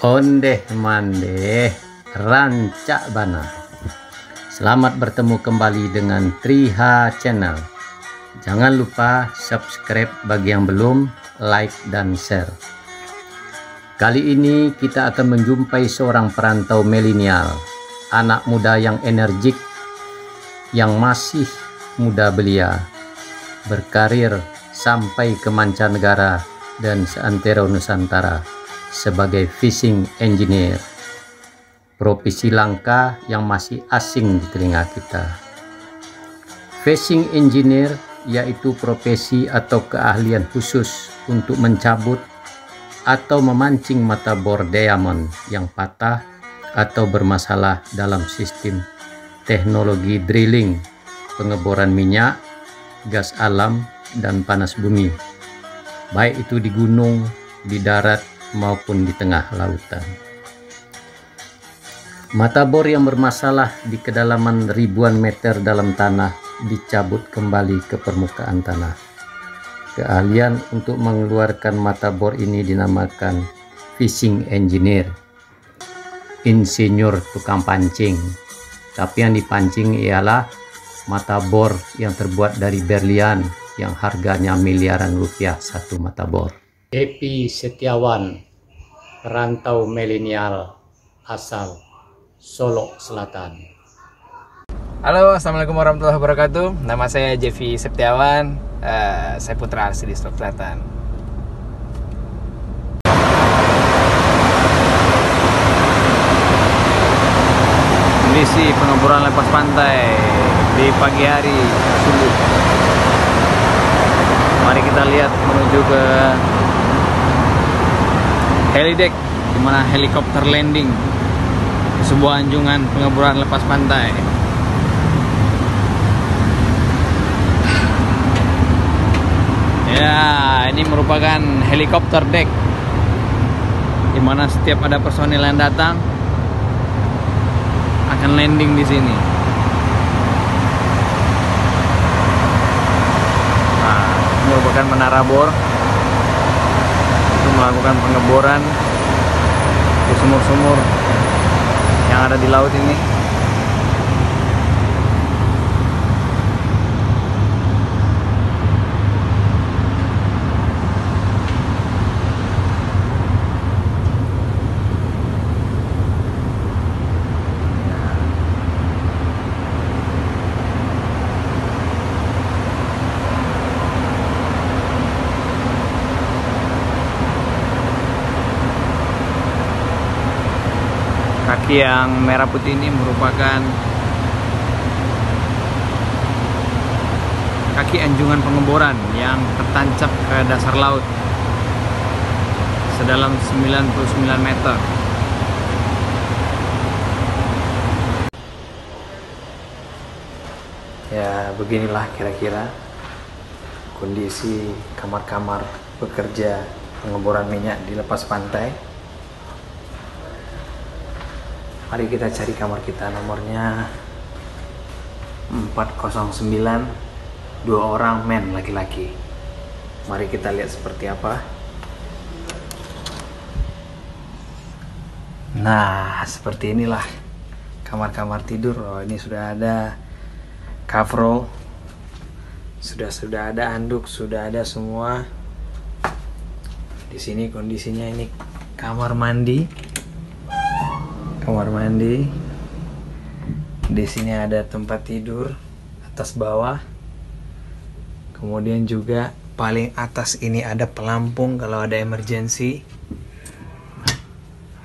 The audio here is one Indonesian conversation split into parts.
Ondeh mandeh rancak bana. Selamat bertemu kembali dengan Triha Channel. Jangan lupa subscribe bagi yang belum, like dan share. Kali ini kita akan menjumpai seorang perantau milenial, anak muda yang energik, yang masih muda belia, berkarir sampai ke mancanegara dan seantero Nusantara sebagai fishing engineer. Profesi langka yang masih asing di telinga kita. Fishing engineer yaitu profesi atau keahlian khusus untuk mencabut atau memancing mata bor diamond yang patah atau bermasalah dalam sistem teknologi drilling, pengeboran minyak, gas alam, dan panas bumi, baik itu di gunung, di darat, maupun di tengah lautan. Mata bor yang bermasalah di kedalaman ribuan meter dalam tanah dicabut kembali ke permukaan tanah. Keahlian untuk mengeluarkan mata bor ini dinamakan fishing engineer, insinyur tukang pancing. Tapi yang dipancing ialah mata bor yang terbuat dari berlian yang harganya miliaran rupiah satu mata bor. Epi Setiawan, perantau milenial asal Solo Selatan. Halo, assalamualaikum warahmatullahi wabarakatuh. Nama saya Jeffy Setiawan. Saya putra asli di Solo Selatan. Kondisi pengeboran lepas pantai di pagi hari subuh. Mari kita lihat menuju ke helideck, di mana helikopter landing di sebuah anjungan pengeboran lepas pantai. Ya, ini merupakan helikopter deck, di mana setiap ada personil yang datang akan landing di sini. Nah, ini merupakan menara bor untuk melakukan pengeboran di sumur-sumur yang ada di laut ini. Kaki yang merah putih ini merupakan kaki anjungan pengeboran yang tertancap ke dasar laut sedalam 99 meter. Ya, beginilah kira-kira kondisi kamar-kamar pekerja pengeboran minyak di lepas pantai. Mari kita cari kamar kita, nomornya 409, 2 orang men laki-laki. Mari kita lihat seperti apa. Nah, seperti inilah kamar-kamar tidur. Oh, ini sudah ada coverall, sudah ada handuk, sudah ada semua. Di sini kondisinya ini kamar mandi. Kamar mandi. Di sini ada tempat tidur atas bawah. Kemudian juga paling atas ini ada pelampung kalau ada emergency.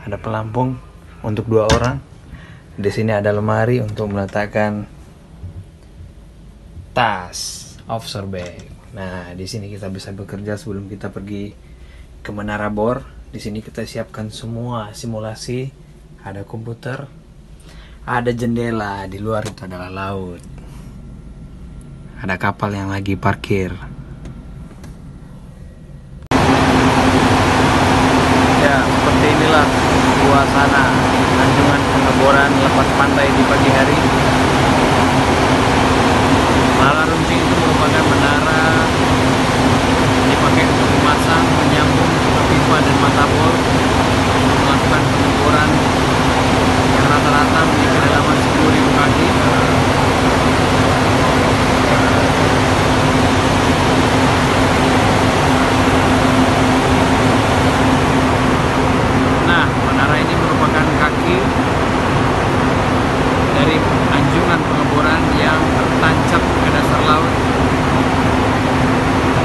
Ada pelampung untuk 2 orang. Di sini ada lemari untuk meletakkan tas, offshore bag. Nah, di sini kita bisa bekerja sebelum kita pergi ke menara bor. Di sini kita siapkan semua simulasi. Ada komputer, ada jendela, di luar itu adalah laut. Ada kapal yang lagi parkir. Ya, seperti inilah suasana anjungan pengeboran lepas pantai di pagi hari. Menara runcing itu merupakan menara dipakai untuk memasang, menyambung pipa dan mata bor untuk melakukan anjungan pengeboran yang tertancap ke dasar laut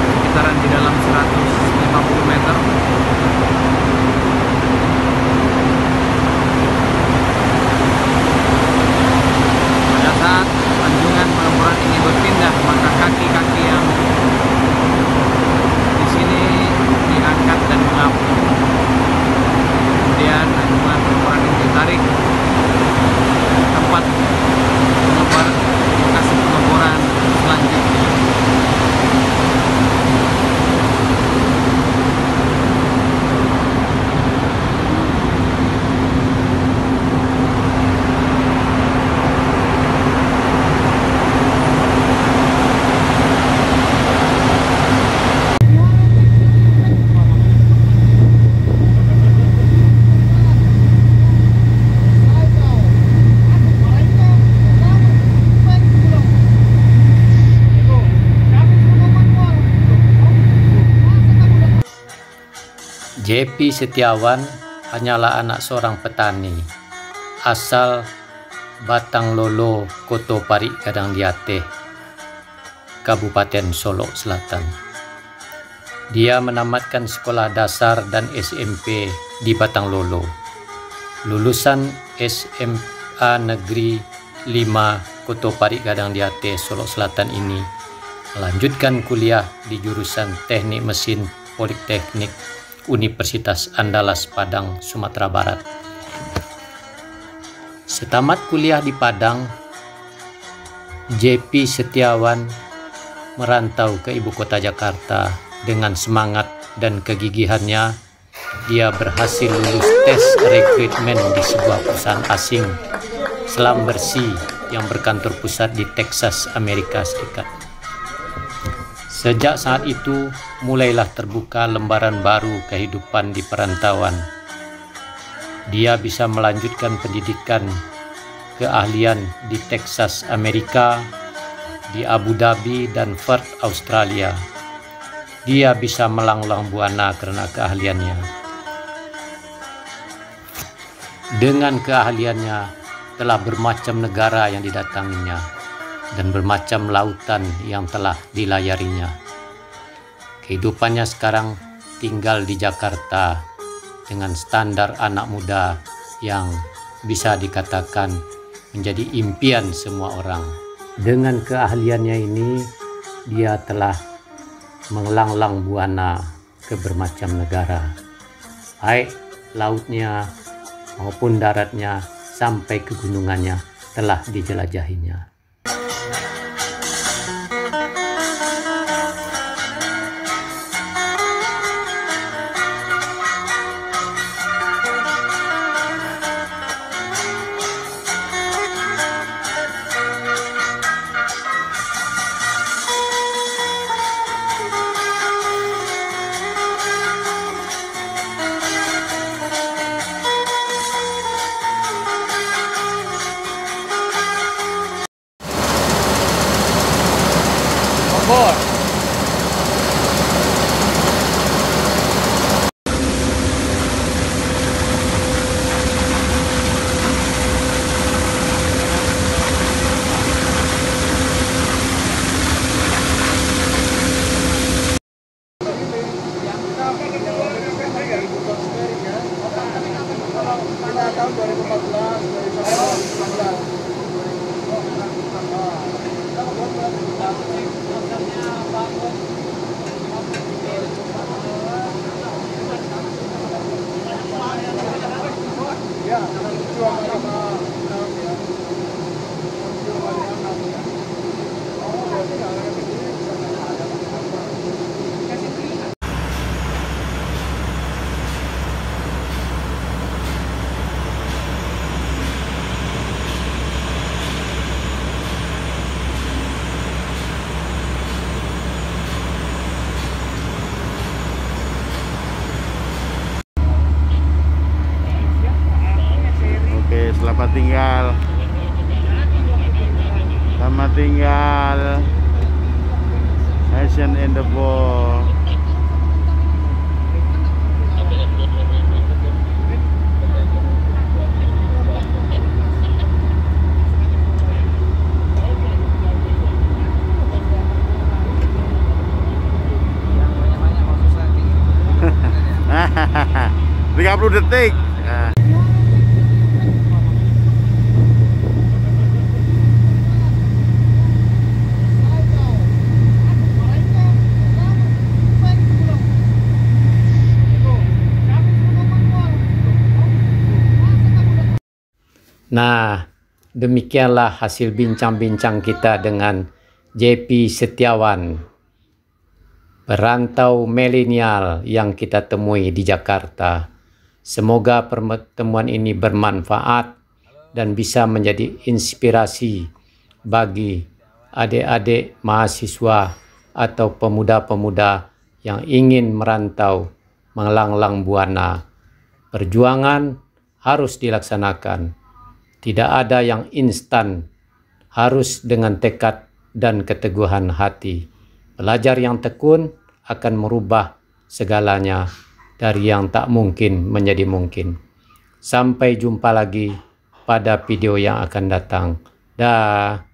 sekitaran di dalam 150 meter. Pada saat anjungan pengeboran ini berpindah, maka kaki-kaki yang di sini diangkat dan mengapung. Kemudian anjungan pengeboran ini ditarik ke tempat lokasi pengeboran selanjutnya. JP Setiawan hanyalah anak seorang petani asal Batang Lolo, Koto Parik Gadang Diatih, Kabupaten Solok Selatan. Dia menamatkan sekolah dasar dan SMP di Batang Lolo. Lulusan SMA Negeri 5 Koto Parik Gadang Diatih, Solok Selatan ini melanjutkan kuliah di jurusan Teknik Mesin Politeknik Universitas Andalas Padang, Sumatera Barat. Setamat kuliah di Padang, JP Setiawan merantau ke ibu kota Jakarta. Dengan semangat dan kegigihannya, dia berhasil lulus tes rekrutmen di sebuah perusahaan asing selam bersih yang berkantor pusat di Texas, Amerika Serikat. Sejak saat itu, mulailah terbuka lembaran baru kehidupan di perantauan. Dia bisa melanjutkan pendidikan keahlian di Texas, Amerika, di Abu Dhabi dan Perth, Australia. Dia bisa melanglang buana karena keahliannya. Dengan keahliannya, telah bermacam negara yang didatanginya dan bermacam lautan yang telah dilayarinya. Kehidupannya sekarang tinggal di Jakarta dengan standar anak muda yang bisa dikatakan menjadi impian semua orang. Dengan keahliannya ini, dia telah melanglang buana ke bermacam negara, baik lautnya maupun daratnya sampai ke gunungannya telah dijelajahinya. Bogor. Tahun 2014. Selamat tinggal. Selamat tinggal. Asian in the ball. 30 detik. Nah. Nah, demikianlah hasil bincang-bincang kita dengan JP Setiawan, perantau milenial yang kita temui di Jakarta. Semoga pertemuan ini bermanfaat dan bisa menjadi inspirasi bagi adik-adik mahasiswa atau pemuda-pemuda yang ingin merantau melanglang buana. Perjuangan harus dilaksanakan. Tidak ada yang instan, harus dengan tekad dan keteguhan hati. Pelajar yang tekun akan merubah segalanya dari yang tak mungkin menjadi mungkin. Sampai jumpa lagi pada video yang akan datang. Dah.